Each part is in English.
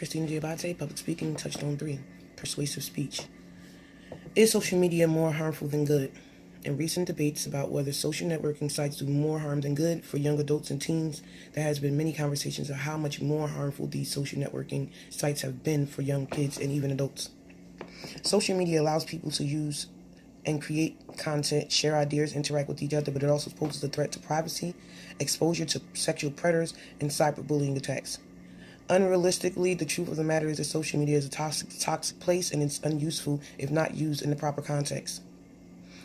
Christina J. Abate, Public Speaking, Touchtone 3, Persuasive Speech. Is social media more harmful than good? In recent debates about whether social networking sites do more harm than good for young adults and teens, there has been many conversations of how much more harmful these social networking sites have been for young kids and even adults. Social media allows people to use and create content, share ideas, interact with each other, but it also poses a threat to privacy, exposure to sexual predators, and cyberbullying attacks. Unrealistically, the truth of the matter is that social media is a toxic place, and it's unuseful if not used in the proper context.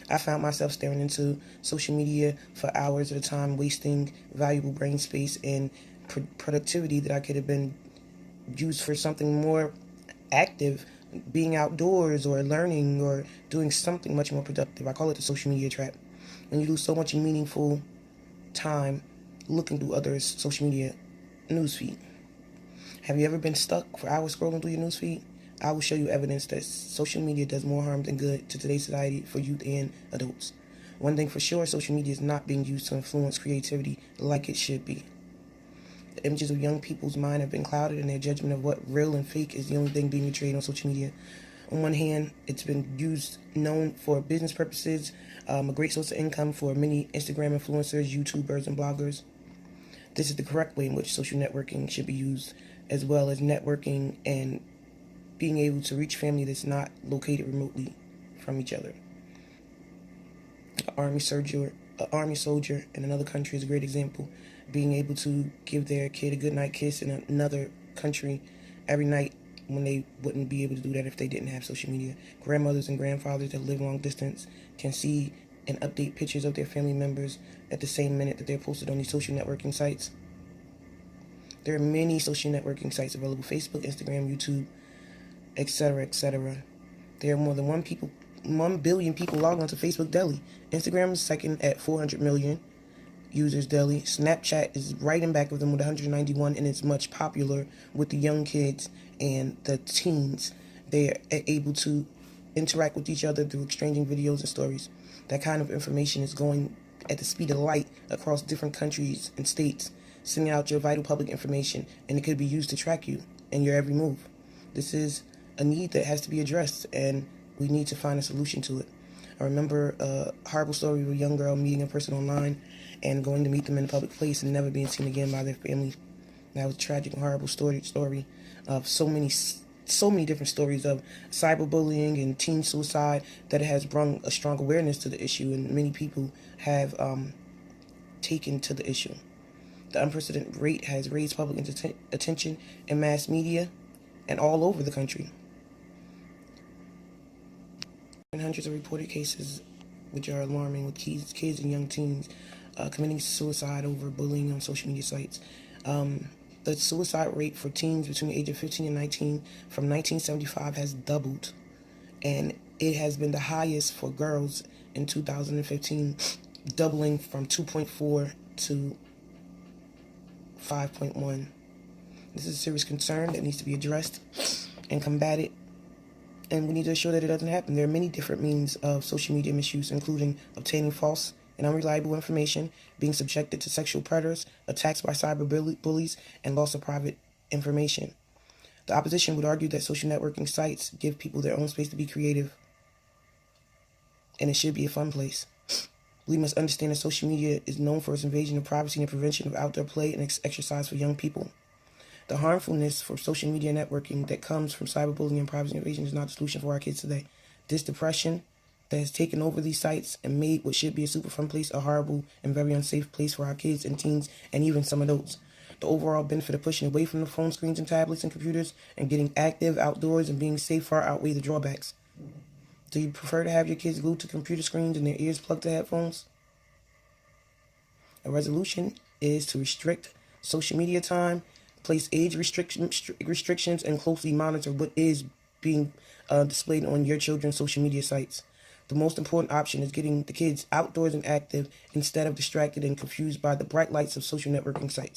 I found myself staring into social media for hours at a time, wasting valuable brain space and productivity that I could have been used for something more active, being outdoors or learning or doing something much more productive. I call it the social media trap. When you lose so much meaningful time looking through others' social media newsfeed. Have you ever been stuck for hours scrolling through your newsfeed? I will show you evidence that social media does more harm than good to today's society for youth and adults. One thing for sure, social media is not being used to influence creativity like it should be. The images of young people's mind have been clouded, and their judgment of what real and fake is the only thing being portrayed on social media. On one hand, it's been known for business purposes, a great source of income for many Instagram influencers, YouTubers, and bloggers. This is the correct way in which social networking should be used, as well as networking and being able to reach family that's not located remotely from each other. An army soldier in another country is a great example. Being able to give their kid a goodnight kiss in another country every night when they wouldn't be able to do that if they didn't have social media. Grandmothers and grandfathers that live long distance can see and update pictures of their family members at the same minute that they're posted on these social networking sites. There are many social networking sites available: Facebook, Instagram, YouTube, etc., etc. There are more than 1 billion people logged onto Facebook daily. Instagram is second at 400 million users daily. Snapchat is right in back of them with 191, and it's much popular with the young kids and the teens. They are able to interact with each other through exchanging videos and stories. That kind of information is going at the speed of light across different countries and states, sending out your vital public information, and it could be used to track you and your every move. This is a need that has to be addressed, and we need to find a solution to it. I remember a horrible story of a young girl meeting a person online and going to meet them in a public place and never being seen again by their family. That was a tragic and horrible story of so many different stories of cyberbullying and teen suicide that has brought a strong awareness to the issue, and many people have taken to the issue. The unprecedented rate has raised public attention in mass media and all over the country. And hundreds of reported cases which are alarming, with kids and young teens committing suicide over bullying on social media sites. The suicide rate for teens between the age of 15 and 19 from 1975 has doubled, and it has been the highest for girls in 2015, doubling from 2.4 to 5.1. This is a serious concern that needs to be addressed and combated, and we need to ensure that it doesn't happen. There are many different means of social media misuse, including obtaining false and unreliable information, being subjected to sexual predators, attacks by cyber bullies, and loss of private information. The opposition would argue that social networking sites give people their own space to be creative, and it should be a fun place. We must understand that social media is known for its invasion of privacy and prevention of outdoor play and exercise for young people. The harmfulness for social media networking that comes from cyberbullying and privacy invasion is not the solution for our kids today. This depression that has taken over these sites and made what should be a super fun place a horrible and very unsafe place for our kids and teens and even some adults. The overall benefit of pushing away from the phone screens and tablets and computers and getting active outdoors and being safe far outweigh the drawbacks. Do you prefer to have your kids glued to computer screens and their ears plugged to headphones? A resolution is to restrict social media time, place age restrictions, and closely monitor what is being displayed on your children's social media sites. The most important option is getting the kids outdoors and active instead of distracted and confused by the bright lights of social networking sites.